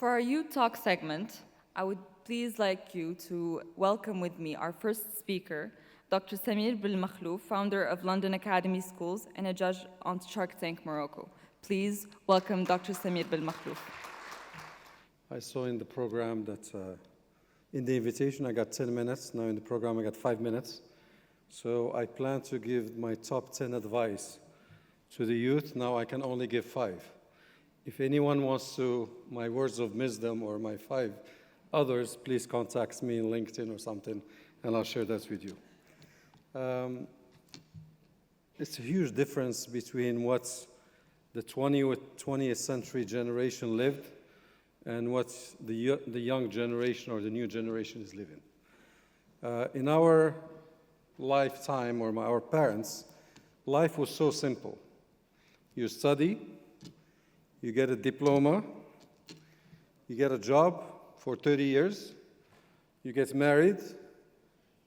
For our Youth Talk segment, I would please like you to welcome with me our first speaker, Dr. Samir Benmakhlouf, founder of London Academy Schools and a judge on Shark Tank Morocco. Please welcome Dr. Samir Benmakhlouf. I saw in the program that in the invitation I got 10 minutes. Now in the program I got 5 minutes. So I plan to give my top 10 advice to the youth. Now I can only give 5. If anyone wants to, my words of wisdom or my 5 others, please contact me in LinkedIn or something, and I'll share that with you. It's a huge difference between what the 20th century generation lived and what the young generation or the new generation is living. In our lifetime, or our parents, life was so simple. You study, you get a diploma, you get a job for 30 years, you get married,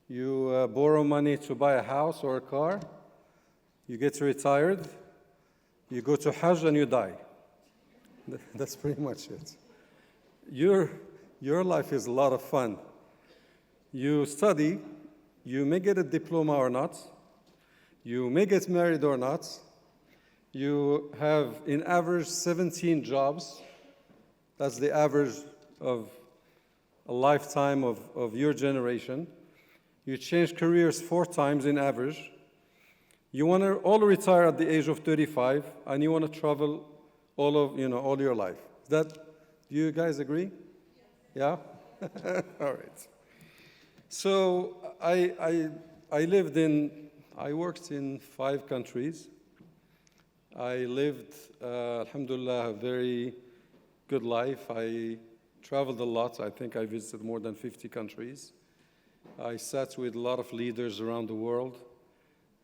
you borrow money to buy a house or a car, you get retired, you go to Hajj and you die. That's pretty much it. Your life is a lot of fun. You study, you may get a diploma or not, you may get married or not, you have, in average, 17 jobs. That's the average of a lifetime of your generation. You change careers 4 times in average. You want to all retire at the age of 35, and you want to travel all your life. Do you guys agree? Yes. Yeah? All right. So I worked in 5 countries. I lived, alhamdulillah, a very good life. I traveled a lot. I think I visited more than 50 countries. I sat with a lot of leaders around the world.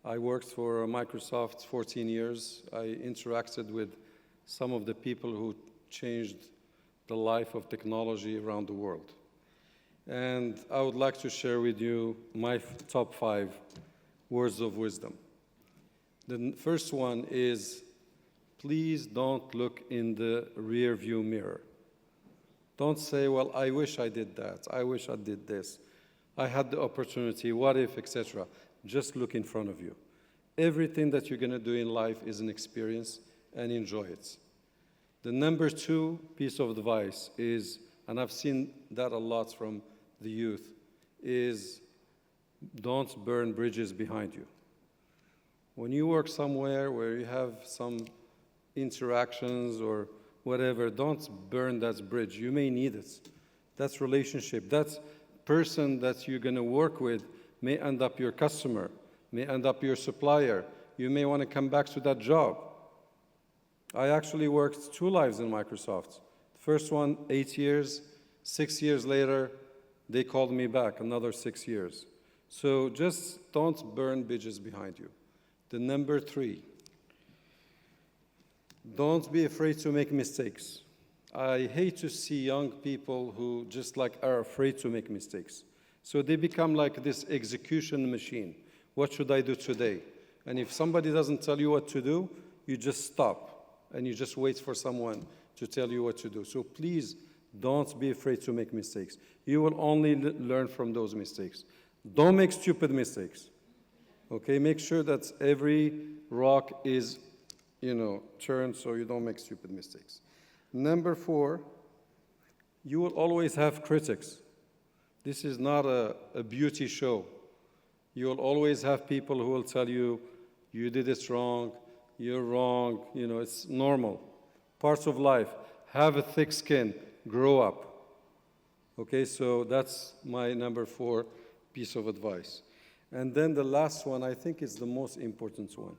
I worked for Microsoft 14 years. I interacted with some of the people who changed the life of technology around the world. And I would like to share with you my top 5 words of wisdom. The first one is, please don't look in the rear view mirror. Don't say, well, I wish I did that. I wish I did this. I had the opportunity, what if, etc. Just look in front of you. Everything that you're going to do in life is an experience, and enjoy it. The number 2 piece of advice is, and I've seen that a lot from the youth, is don't burn bridges behind you. When you work somewhere where you have some interactions or whatever, don't burn that bridge. You may need it. That relationship, that person that you're going to work with may end up your customer, may end up your supplier. You may want to come back to that job. I actually worked 2 lives in Microsoft. The first one, 8 years. 6 years later, they called me back, another 6 years. So just don't burn bridges behind you. The number 3, don't be afraid to make mistakes. I hate to see young people who just are afraid to make mistakes. So they become like this execution machine. What should I do today? And if somebody doesn't tell you what to do, you just stop and you just wait for someone to tell you what to do. So please don't be afraid to make mistakes. You will only learn from those mistakes. Don't make stupid mistakes. Okay, make sure that every rock is, turned so you don't make stupid mistakes. Number 4, you will always have critics. This is not a beauty show. You will always have people who will tell you, you did it wrong, you're wrong, it's normal. Parts of life. Have a thick skin, grow up. Okay, so that's my number 4 piece of advice. And then the last one, I think, is the most important one.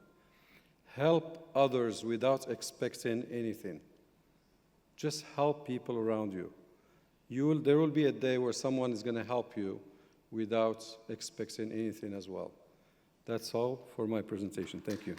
Help others without expecting anything. Just help people around you. There will be a day where someone is going to help you without expecting anything as well. That's all for my presentation. Thank you.